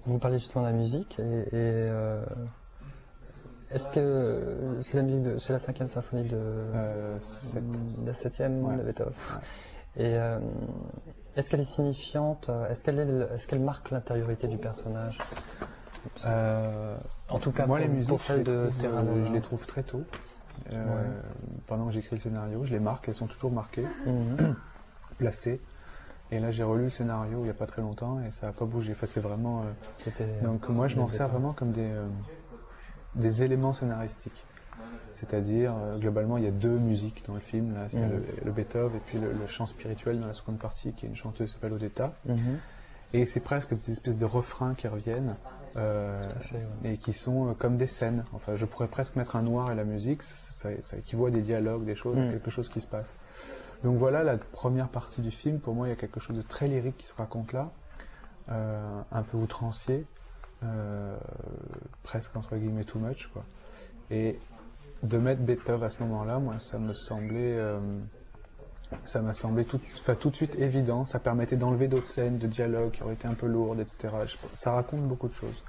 Vous parlez justement de la musique est-ce que c'est la musique c'est la 5e symphonie de la 7e Ouais. de Beethoven. Ouais. Et est-ce qu'elle est signifiante? Est-ce qu'elle marque l'intériorité du personnage? En tout cas, moi, les pour musiques, celle de Terranova. je les trouve très tôt. Pendant que j'écris le scénario, je les marque, elles sont toujours marquées, placées. Et là, j'ai relu le scénario il n'y a pas très longtemps et ça n'a pas bougé. Enfin, c'est vraiment. Donc, moi, je m'en sers vraiment comme des éléments scénaristiques. C'est-à-dire, globalement, il y a 2 musiques dans le film. Là, il y a le Beethoven et puis le chant spirituel dans la seconde partie, qui est une chanteuse qui s'appelle Odetta. Et c'est presque des espèces de refrains qui reviennent et qui sont comme des scènes. Enfin, je pourrais presque mettre un noir et la musique, ça équivaut à des dialogues, des choses, quelque chose qui se passe. Donc voilà la première partie du film. Pour moi, il y a quelque chose de très lyrique qui se raconte là, un peu outrancier, presque entre guillemets too much, quoi. Et de mettre Beethoven à ce moment-là, moi, ça m'a semblé tout de suite évident. Ça permettait d'enlever d'autres scènes de dialogue qui auraient été un peu lourdes, etc. Ça raconte beaucoup de choses.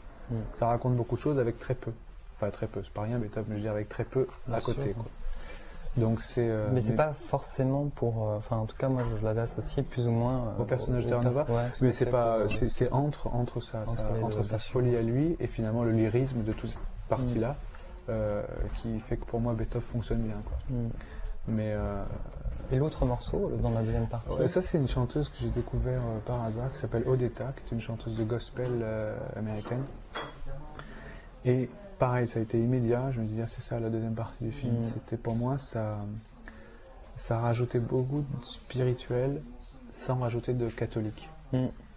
Ça raconte beaucoup de choses avec très peu. Enfin, très peu, c'est pas rien Beethoven, mais je veux dire avec très peu à côté, quoi. Donc c'est. Mais c'est pas forcément pour. Enfin, en tout cas, moi, je l'avais associé plus ou moins au personnage de Terranova. Mais c'est pas. C'est entre sa folie à lui et finalement le lyrisme de toute cette partie-là qui fait que pour moi Beethoven fonctionne bien, quoi. Mais. Et l'autre morceau, dans la deuxième partie. Ça, c'est une chanteuse que j'ai découvert par hasard qui s'appelle Odetta, qui est une chanteuse de gospel américaine. Et pareil, ça a été immédiat. Je me disais, c'est ça la deuxième partie du film. C'était pour moi, ça rajoutait beaucoup de spirituel sans rajouter de catholique.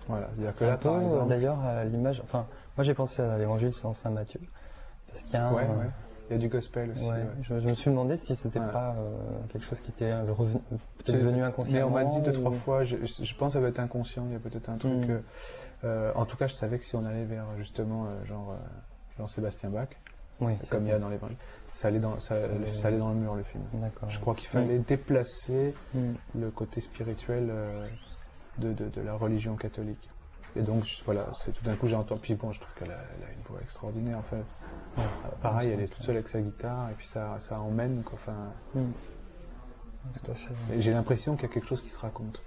Voilà, c'est-à-dire que là, par exemple, d'ailleurs, l'image. Enfin, moi j'ai pensé à l'évangile selon saint Matthieu. Parce qu'il y a il y a du gospel aussi. Je me suis demandé si c'était pas quelque chose qui était peut-être venu inconsciemment. Mais on m'a dit 2-3 fois, je pense que ça va être inconscient, il y a peut-être un truc. En tout cas, je savais que si on allait vers justement Jean-Sébastien Bach, comme il y a dans l'évangile, ça allait dans le mur, le film. Je crois qu'il fallait déplacer le côté spirituel de la religion catholique. Et donc voilà, c'est tout d'un coup j'ai entendu. Puis bon, je trouve qu'elle a une voix extraordinaire. Enfin, pareil, elle est toute seule avec sa guitare et puis ça emmène, quoi. Enfin, tout à fait. Et j'ai l'impression qu'il y a quelque chose qui se raconte.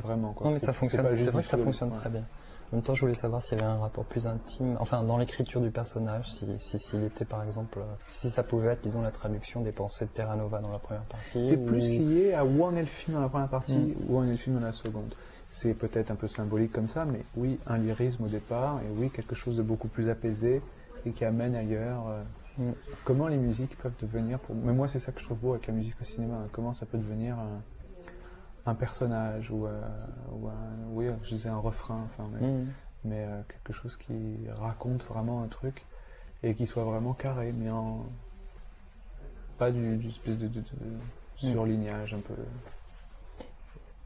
Vraiment, quoi. Non, mais ça fonctionne. C'est vrai que ça fonctionne très bien. En même temps, je voulais savoir s'il y avait un rapport plus intime, enfin dans l'écriture du personnage, s'il était par exemple, si ça pouvait être, disons, la traduction des pensées de Terranova dans la première partie. C'est plus lié à où en est le film dans la première partie, où en est le film dans la seconde. C'est peut-être un peu symbolique comme ça, mais oui, un lyrisme au départ, et oui, quelque chose de beaucoup plus apaisé et qui amène ailleurs. Comment les musiques peuvent devenir, mais moi c'est ça que je trouve beau avec la musique au cinéma, comment ça peut devenir un personnage ou je disais un refrain, enfin, mais quelque chose qui raconte vraiment un truc et qui soit vraiment carré, mais pas du espèce de surlignage un peu.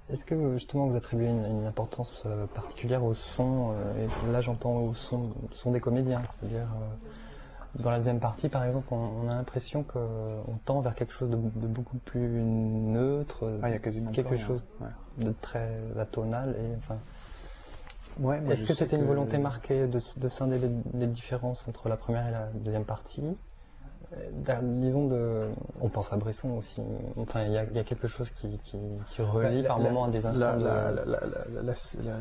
Est-ce que justement vous attribuez une importance particulière au son, et là j'entends au son des comédiens, c'est-à-dire dans la deuxième partie par exemple on a l'impression qu'on tend vers quelque chose de beaucoup plus neutre, il y a quasiment quelque chose de très atonal et enfin. Est-ce que c'était une volonté marquée de scinder les différences entre la première et la deuxième partie? Disons on pense à Bresson aussi. Enfin, il y a quelque chose qui relie par moments à des instants la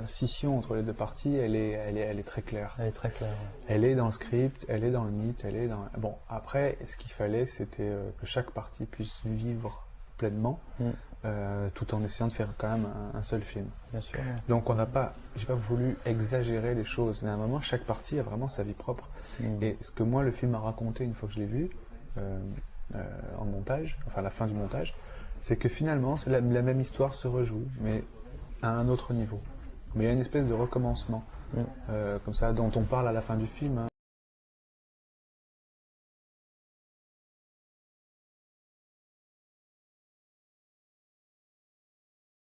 scission entre les deux parties, elle est très claire. Elle est très claire. Elle est dans le script, elle est dans le mythe, elle est dans. Bon, après, ce qu'il fallait, c'était que chaque partie puisse vivre pleinement, tout en essayant de faire quand même un seul film. Bien sûr. Donc j'ai pas voulu exagérer les choses, mais à un moment, chaque partie a vraiment sa vie propre. Et ce que moi, le film a raconté une fois que je l'ai vu, en montage, enfin à la fin du montage, c'est que finalement, la même histoire se rejoue, mais à un autre niveau. Mais il y a une espèce de recommencement, comme ça, dont on parle à la fin du film.